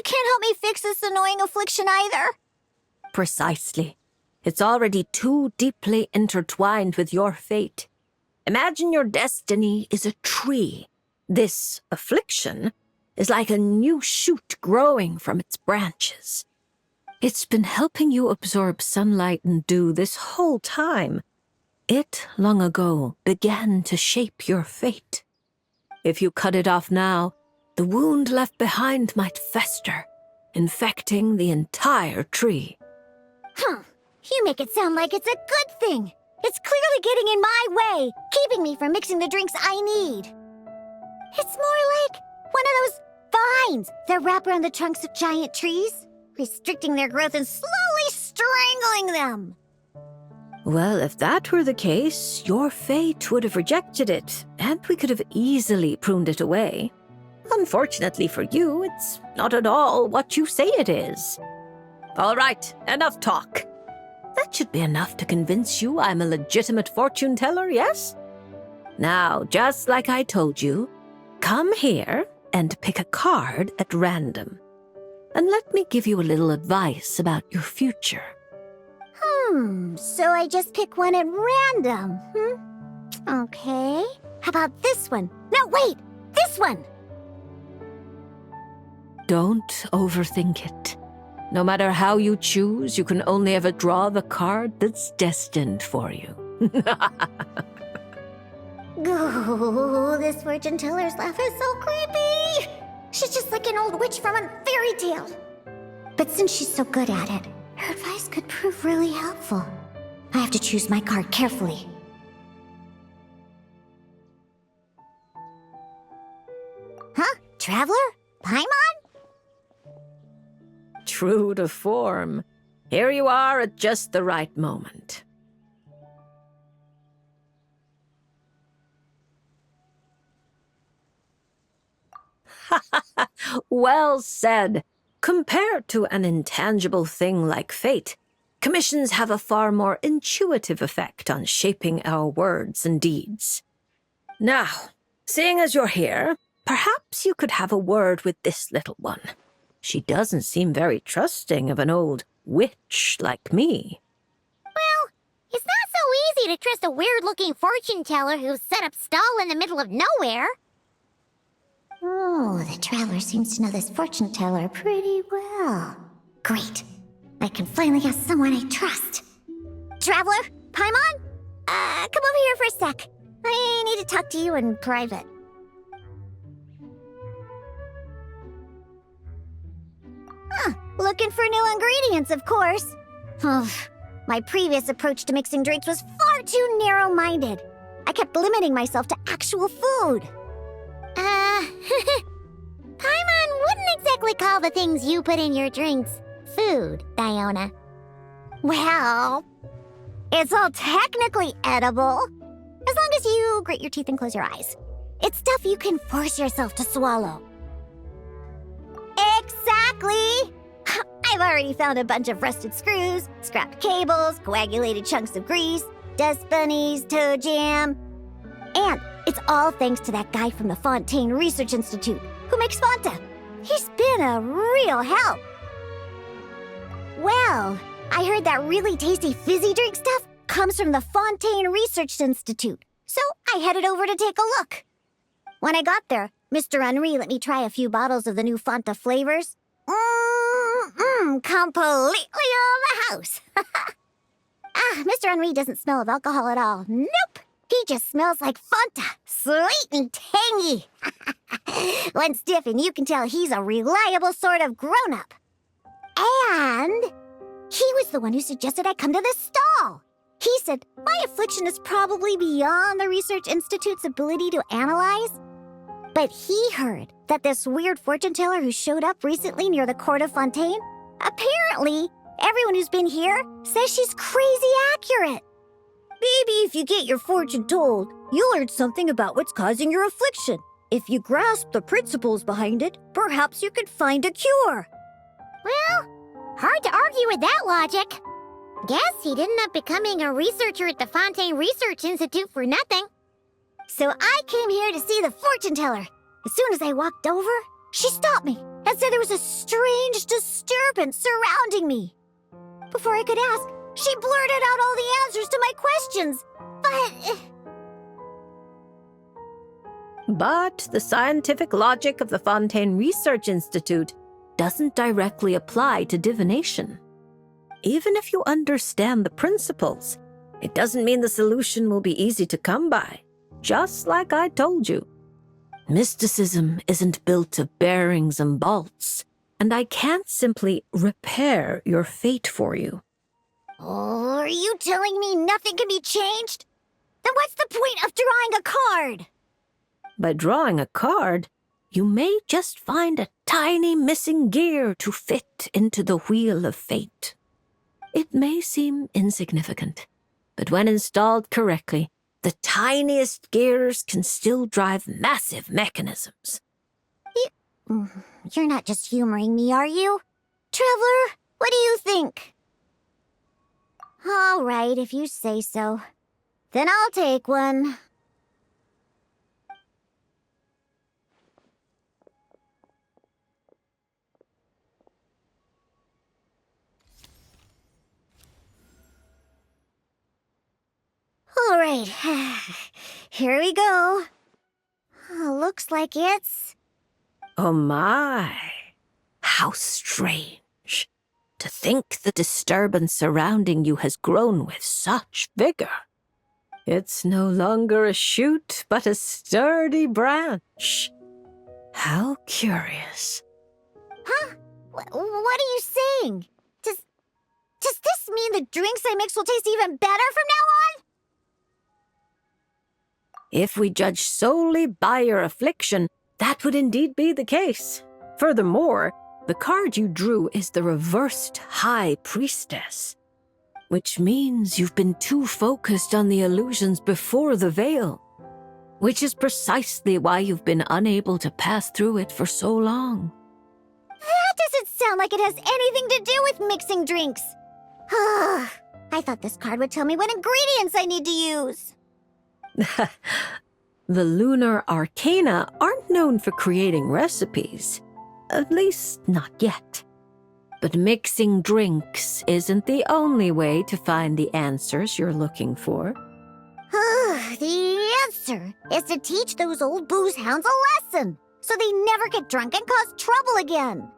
can't help me fix this annoying affliction either. Precisely. It's already too deeply intertwined with your fate. Imagine your destiny is a tree. This affliction is like a new shoot growing from its branches. It's been helping you absorb sunlight and dew this whole time. It, long ago, began to shape your fate. If you cut it off now, the wound left behind might fester, infecting the entire tree. You make it sound like it's a good thing. It's clearly getting in my way, keeping me from mixing the drinks I need. It's more like one of those vines that wrap around the trunks of giant trees, restricting their growth and slowly strangling them. Well, if that were the case, your fate would have rejected it, and we could have easily pruned it away. Unfortunately for you, it's not at all what you say it is. All right, enough talk. That should be enough to convince you I'm a legitimate fortune teller, yes? Now, just like I told you, come here and pick a card at random. And let me give you a little advice about your future. So I just pick one at random, Okay. How about this one? No, wait! This one! Don't overthink it. No matter how you choose, you can only ever draw the card that's destined for you. Oh, this fortune teller's laugh is so creepy! She's just like an old witch from a fairy tale. But since she's so good at it, her advice could prove really helpful. I have to choose my card carefully. Huh? Traveler? Paimon? True to form. Here you are at just the right moment. Well said. Compared to an intangible thing like fate, commissions have a far more intuitive effect on shaping our words and deeds. Now, seeing as you're here, perhaps you could have a word with this little one. She doesn't seem very trusting of an old witch like me. Well, it's not so easy to trust a weird-looking fortune teller who's set up stall in the middle of nowhere. Oh, the traveler seems to know this fortune teller pretty well. Great. I can finally ask someone I trust. Traveler? Paimon? Come over here for a sec. I need to talk to you in private. Looking for new ingredients, of course. My previous approach to mixing drinks was far too narrow-minded. I kept limiting myself to actual food. Paimon wouldn't exactly call the things you put in your drinks food, Diona. Well, it's all technically edible, as long as you grit your teeth and close your eyes. It's stuff you can force yourself to swallow. Exactly! I've already found a bunch of rusted screws, scrapped cables, coagulated chunks of grease, dust bunnies, toe jam. And it's all thanks to that guy from the Fontaine Research Institute who makes Fanta. He's been a real help. Well, I heard that really tasty fizzy drink stuff comes from the Fontaine Research Institute, so I headed over to take a look. When I got there, Mr. Henri let me try a few bottles of the new Fanta flavors. Completely on the house. Mr. Henri doesn't smell of alcohol at all. Nope. He just smells like Fanta. Sweet and tangy. When stiff, and you can tell he's a reliable sort of grown-up. And he was the one who suggested I come to this stall. He said my affliction is probably beyond the Research Institute's ability to analyze. But he heard that this weird fortune teller who showed up recently near the court of Fontaine, apparently everyone who's been here says she's crazy accurate. Maybe if you get your fortune told, you'll learn something about what's causing your affliction. If you grasp the principles behind it, perhaps you could find a cure. Well, hard to argue with that logic. Guess he didn't end up becoming a researcher at the Fontaine Research Institute for nothing. So I came here to see the fortune teller. As soon as I walked over, she stopped me and said there was a strange disturbance surrounding me. Before I could ask, she blurted out all the answers to my questions. But the scientific logic of the Fontaine Research Institute doesn't directly apply to divination. Even if you understand the principles, it doesn't mean the solution will be easy to come by, just like I told you. Mysticism isn't built of bearings and bolts, and I can't simply repair your fate for you. Oh, are you telling me nothing can be changed? Then what's the point of drawing a card? By drawing a card, you may just find a tiny missing gear to fit into the wheel of fate. It may seem insignificant, but when installed correctly, the tiniest gears can still drive massive mechanisms. You're not just humoring me, are you? Traveler, what do you think? All right, if you say so. Then I'll take one. All right, here we go. Looks like it's... Oh my, how strange. To think the disturbance surrounding you has grown with such vigor. It's no longer a shoot, but a sturdy branch. How curious. Huh? What are you saying? Does this mean the drinks I mix will taste even better from now on? If we judge solely by your affliction, that would indeed be the case. Furthermore, the card you drew is the reversed High Priestess, which means you've been too focused on the illusions before the veil, which is precisely why you've been unable to pass through it for so long. That doesn't sound like it has anything to do with mixing drinks. I thought this card would tell me what ingredients I need to use. The lunar arcana aren't known for creating recipes. At least, not yet. But mixing drinks isn't the only way to find the answers you're looking for. The answer is to teach those old booze hounds a lesson, so they never get drunk and cause trouble again.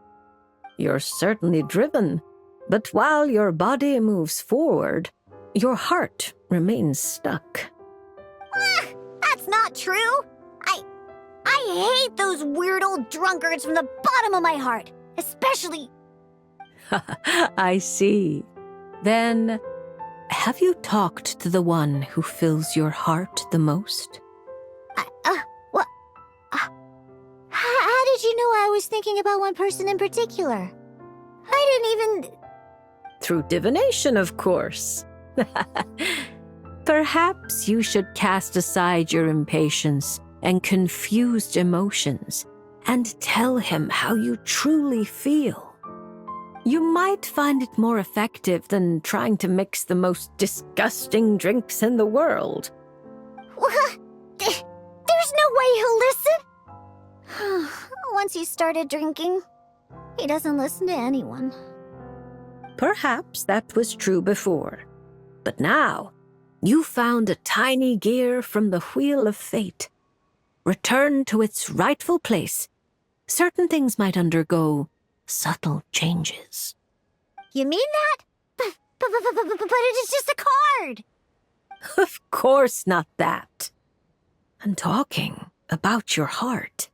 You're certainly driven, but while your body moves forward, your heart remains stuck. That's not true. I hate those weird old drunkards from the bottom of my heart, especially... I see. Then, have you talked to the one who fills your heart the most? What? How did you know I was thinking about one person in particular? I didn't even... Through divination, of course. Perhaps you should cast aside your impatience and confused emotions and tell him how you truly feel. You might find it more effective than trying to mix the most disgusting drinks in the world. What? There's no way he'll listen. Once he started drinking, he doesn't listen to anyone. Perhaps that was true before, but now you found a tiny gear from the wheel of fate. Return to its rightful place. Certain things might undergo subtle changes. You mean that? But it is just a card. Of course not that. I'm talking about your heart.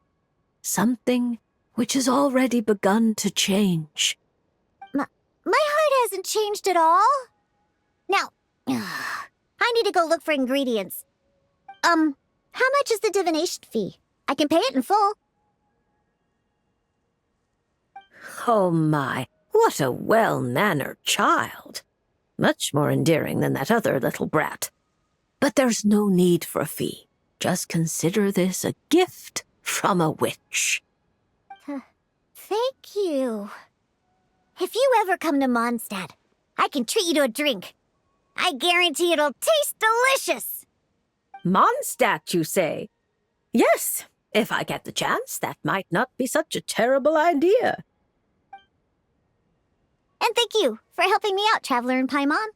Something which has already begun to change. My heart hasn't changed at all. Now, I need to go look for ingredients. How much is the divination fee? I can pay it in full. Oh my, what a well-mannered child. Much more endearing than that other little brat. But there's no need for a fee. Just consider this a gift from a witch. Thank you. If you ever come to Mondstadt, I can treat you to a drink. I guarantee it'll taste delicious. Mondstadt, you say? Yes, If I get the chance, that might not be such a terrible idea. And thank you for helping me out, Traveler and Paimon.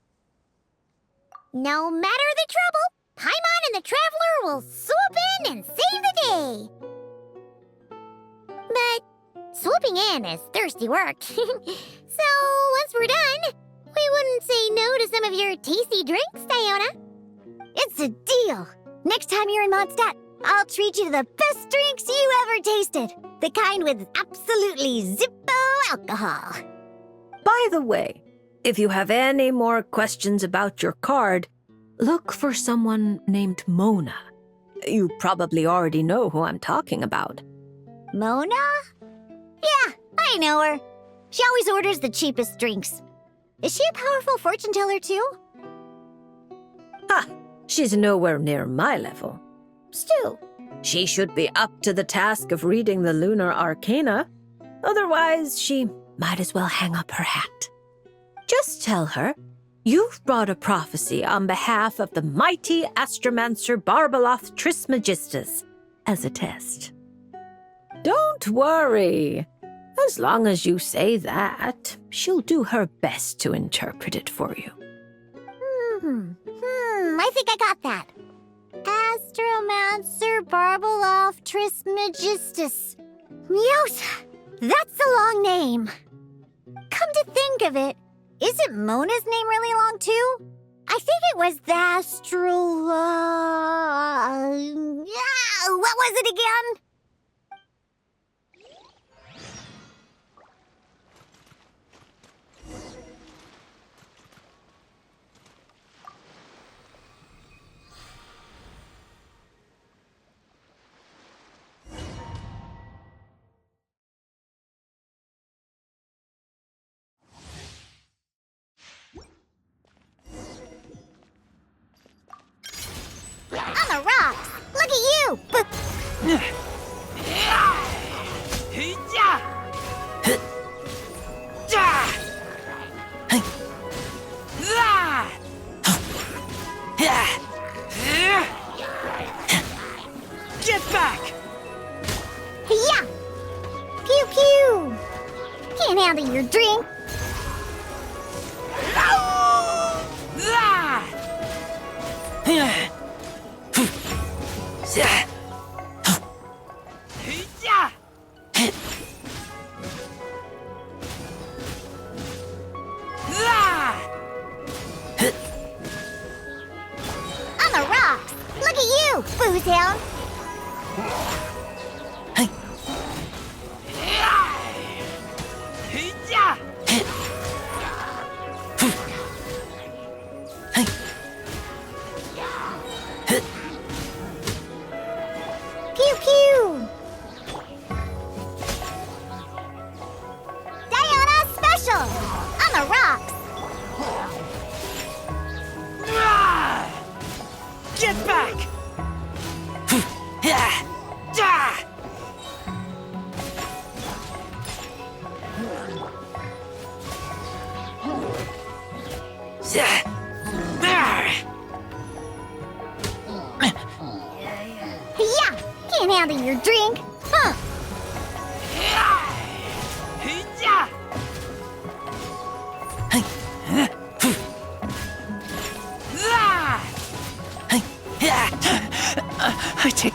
No matter the trouble, Paimon and the Traveler will swoop in and save the day. But swooping in is thirsty work. So once we're done, we wouldn't say no to some of your tasty drinks, Diona. It's a deal. Next time you're in Mondstadt, I'll treat you to the best drinks you ever tasted. The kind with absolutely zippo alcohol. By the way, if you have any more questions about your card, look for someone named Mona. You probably already know who I'm talking about. Mona? Yeah, I know her. She always orders the cheapest drinks. Is she a powerful fortune teller too? Ha! She's nowhere near my level. Still, she should be up to the task of reading the lunar arcana. Otherwise, she might as well hang up her hat. Just tell her you've brought a prophecy on behalf of the mighty astromancer Barbaloth Trismegistus as a test. Don't worry. As long as you say that, she'll do her best to interpret it for you. I think I got that. Astromancer Barbaloth Trismegistus. Yosa, that's a long name. Come to think of it, isn't Mona's name really long too? I think it was the what was it again? On the rocks! Look at you! Get back! Yeah! Pew pew! Can't handle your drink. On the rocks! Look at you, booze hound! Pew pew! Diona special! On the rocks! Get back! Yeah! Can't handle your drink. Huh! I take